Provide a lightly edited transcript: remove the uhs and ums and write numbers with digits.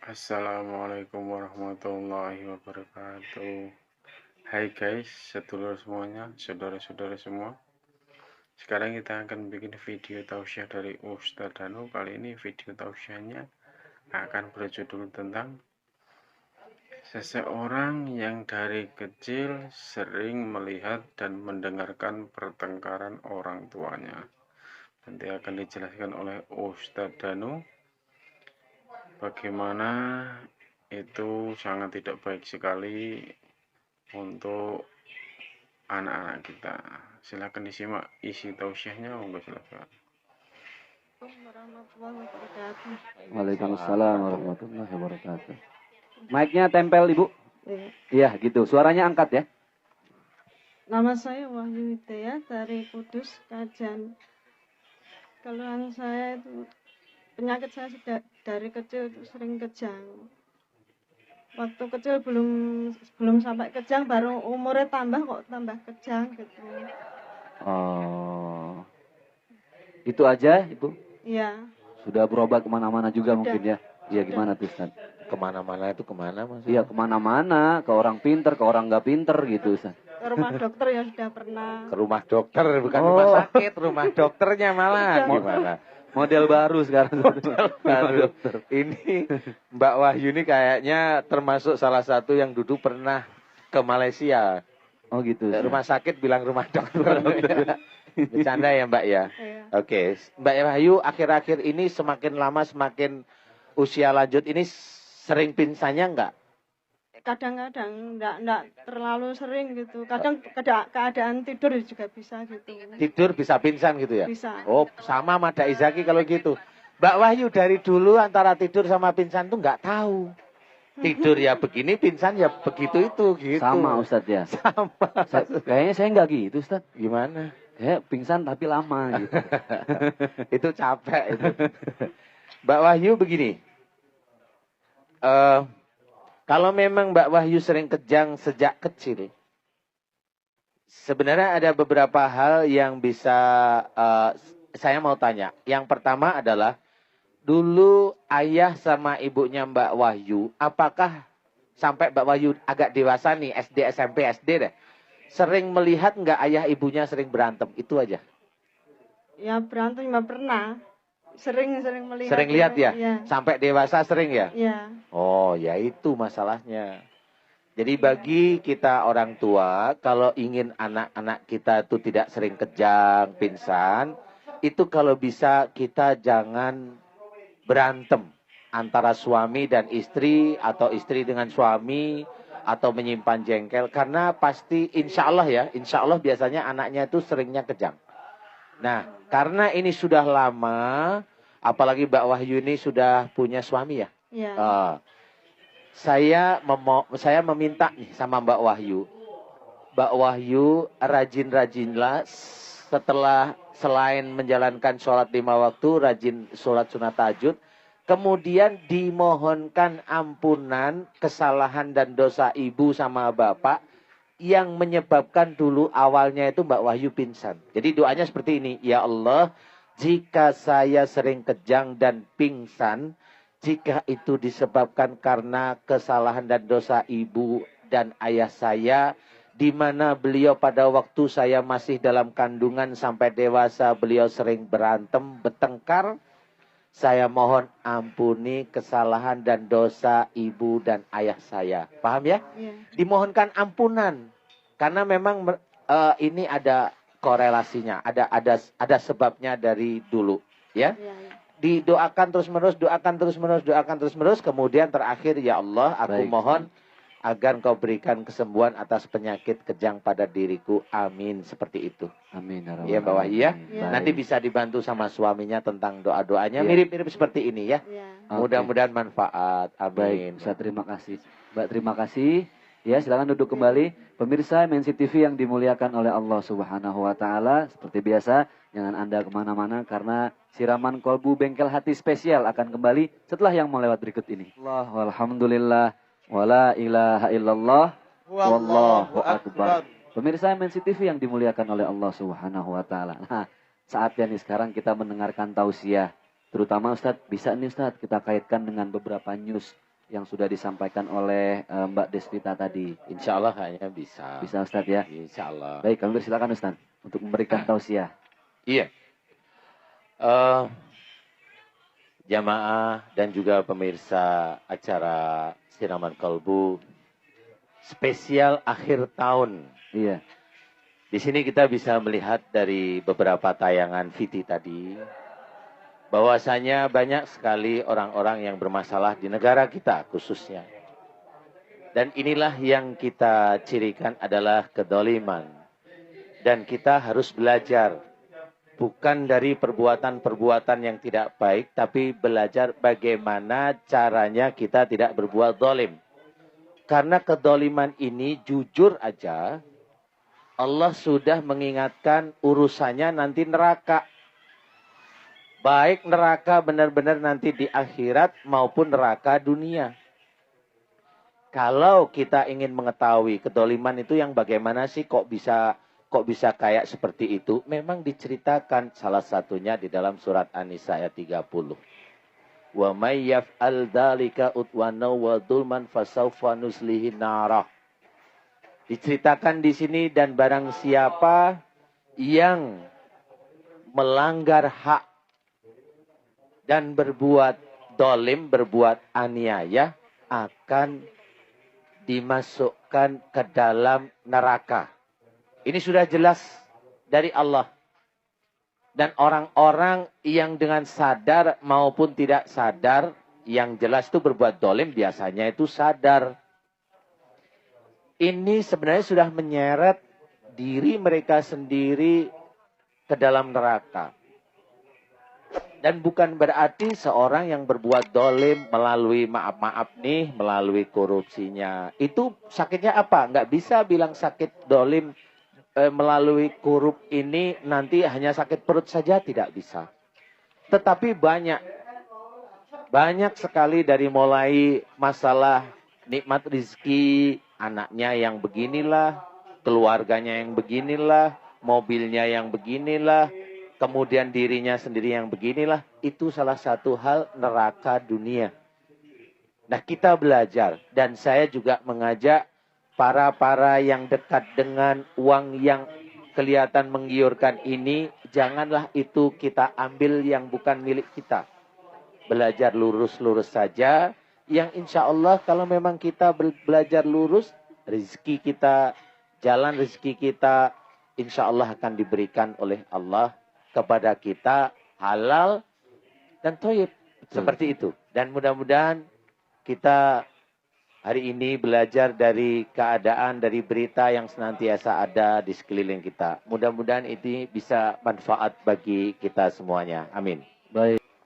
Assalamualaikum warahmatullahi wabarakatuh. Hai guys, sedulur semuanya, saudara-saudara semua. Sekarang kita akan bikin video tausiah dari Ustadz Danu. Kali ini video tausiahnya akan berjudul tentang seseorang yang dari kecil sering melihat dan mendengarkan pertengkaran orang tuanya. Nanti akan dijelaskan oleh Ustadz Danu bagaimana itu sangat tidak baik sekali untuk anak-anak kita. Silakan disimak isi tausiahnya, monggo silakan. Waalaikumsalam warahmatullahi wabarakatuh. Mic-nya tempel, Ibu. Iya, gitu. Suaranya angkat ya. Nama saya Wahyu Hidayah dari Kudus, Kajan. Keluhan saya itu, penyakit saya sudah dari kecil itu sering kejang. Waktu kecil belum sampai kejang, baru umurnya tambah kok tambah kejang gitu. Oh, itu aja, Ibu? Iya. Sudah berobat kemana-mana juga Sudah. mungkin ya? Iya, gimana tuh, Ustaz? Kemana-mana itu kemana maksudnya? Iya, kemana-mana. Ke orang pinter, ke orang nggak pinter gitu, Ustaz. Ke rumah dokter ya sudah pernah. Ke rumah dokter, bukan Oh. rumah sakit, rumah dokternya malah. Gimana? Model baru sekarang. Baru. Ini Mbak Wahyu ini kayaknya termasuk salah satu yang dulu pernah ke Malaysia. Oh gitu. Ustaz. Rumah sakit bilang rumah dokter. Bercanda ya Mbak ya? Iya. Oke. Mbak Wahyu akhir-akhir ini semakin lama semakin usia lanjut ini sering pingsannya enggak? Kadang-kadang enggak terlalu sering gitu. Kadang keadaan tidur juga bisa gitu. Tidur bisa pingsan gitu ya? Bisa. Oh, sama Mada Izaki kalau gitu. Mbak Wahyu dari dulu antara tidur sama pingsan tuh nggak tahu. Tidur ya begini, pingsan ya begitu itu gitu. Sama Ustaz ya? Sama. Kayaknya saya nggak gitu Ustaz. Gimana? Kayak pingsan tapi lama gitu. Itu capek itu. Mbak Wahyu begini. Kalau memang Mbak Wahyu sering kejang sejak kecil, sebenarnya ada beberapa hal yang bisa saya mau tanya. Yang pertama adalah, dulu ayah sama ibunya Mbak Wahyu, apakah sampai Mbak Wahyu agak dewasa nih, SD, SMP, SD deh, sering melihat nggak ayah ibunya sering berantem? Itu aja. Ya berantem nggak pernah. Sering melihat. Sering lihat ya? Iya. Sampai dewasa sering ya? Iya. Oh, ya itu masalahnya. Jadi bagi kita orang tua, kalau ingin anak-anak kita itu tidak sering kejang, pingsan, itu kalau bisa kita jangan berantem antara suami dan istri, atau istri dengan suami, atau menyimpan jengkel. Karena pasti insya Allah biasanya anaknya itu seringnya kejang. Nah, karena ini sudah lama, apalagi Mbak Wahyu ini sudah punya suami ya? Iya. Saya meminta nih sama Mbak Wahyu. Mbak Wahyu rajin-rajinlah setelah selain menjalankan sholat 5 waktu, rajin sholat sunat tahajud. Kemudian dimohonkan ampunan kesalahan dan dosa ibu sama bapak yang menyebabkan dulu awalnya itu Mbak Wahyu pingsan. Jadi doanya seperti ini. Ya Allah, jika saya sering kejang dan pingsan, jika itu disebabkan karena kesalahan dan dosa ibu dan ayah saya, di mana beliau pada waktu saya masih dalam kandungan sampai dewasa, beliau sering berantem, bertengkar, saya mohon ampuni kesalahan dan dosa ibu dan ayah saya. Paham ya? Iya. Dimohonkan ampunan. Karena memang ini ada korelasinya, ada sebabnya dari dulu, ya. Iya. Didoakan terus menerus, kemudian terakhir, ya Allah, aku Baik. mohon agar Engkau berikan kesembuhan atas penyakit kejang pada diriku. Amin. Seperti itu. Amin. Ya Mbak Wahyu ya. Iya. Nanti bisa dibantu sama suaminya tentang doa-doanya. Iya. Mirip-mirip seperti ini ya. Iya. Oke. Mudah-mudahan manfaat. Baik, Amin. Ustaz, terima kasih. Mbak, terima kasih. Ya, silakan duduk kembali. Pemirsa MNC TV yang dimuliakan oleh Allah Subhanahu wa taala, seperti biasa, jangan Anda kemana-mana karena siraman kolbu bengkel hati spesial akan kembali setelah yang mau lewat berikut ini. Alhamdulillah, wala ilaha illallah, wallahu akbar. Pemirsa MNC TV yang dimuliakan oleh Allah Subhanahu wa taala. Nah, saatnya nih sekarang kita mendengarkan tausiah. Terutama Ustadz, bisa nih Ustadz kita kaitkan dengan beberapa news yang sudah disampaikan oleh Mbak Desvita tadi? Insya Allah kayaknya bisa. Bisa Ustadz ya? Insya Allah. Baik, kami persilakan Ustadz untuk memberikan tausiah. Iya. Jamaah dan juga pemirsa acara Siraman Kalbu spesial akhir tahun. Iya. Di sini kita bisa melihat dari beberapa tayangan VT tadi bahwasanya banyak sekali orang-orang yang bermasalah di negara kita khususnya. Dan inilah yang kita cirikan adalah kedoliman. Dan kita harus belajar bukan dari perbuatan-perbuatan yang tidak baik, tapi belajar bagaimana caranya kita tidak berbuat dolim. Karena kedoliman ini jujur aja, Allah sudah mengingatkan urusannya nanti neraka. Baik neraka benar-benar nanti di akhirat maupun neraka dunia. Kalau kita ingin mengetahui kedoliman itu yang bagaimana sih kok bisa kayak seperti itu? Memang diceritakan salah satunya di dalam surat An-Nisa ayat 30. Wa may yaf'al dzalika udwana wa dzulman fasawfa nuslihi narah. Diceritakan di sini dan barang siapa yang melanggar hak dan berbuat dolim, berbuat aniaya akan dimasukkan ke dalam neraka. Ini sudah jelas dari Allah. Dan orang-orang yang dengan sadar maupun tidak sadar, yang jelas itu berbuat dolim biasanya itu sadar. Ini sebenarnya sudah menyeret diri mereka sendiri ke dalam neraka. Dan bukan berarti seorang yang berbuat dolim melalui maaf-maaf nih, melalui korupsinya. Itu sakitnya apa? Nggak bisa bilang sakit dolim melalui korup ini nanti hanya sakit perut saja, tidak bisa. Tetapi banyak sekali dari mulai masalah nikmat rizki, anaknya yang beginilah, keluarganya yang beginilah, mobilnya yang beginilah, kemudian dirinya sendiri yang beginilah, itu salah satu hal neraka dunia. Nah, kita belajar dan saya juga mengajak para yang dekat dengan uang yang kelihatan menggiurkan ini, janganlah itu kita ambil yang bukan milik kita. Belajar lurus-lurus saja, yang insya Allah kalau memang kita belajar lurus, rezeki kita, jalan rezeki kita, insya Allah akan diberikan oleh Allah kepada kita halal dan thayyib. Seperti itu. Dan mudah-mudahan kita hari ini belajar dari keadaan, dari berita yang senantiasa ada di sekeliling kita. Mudah-mudahan ini bisa manfaat bagi kita semuanya. Amin. Baik.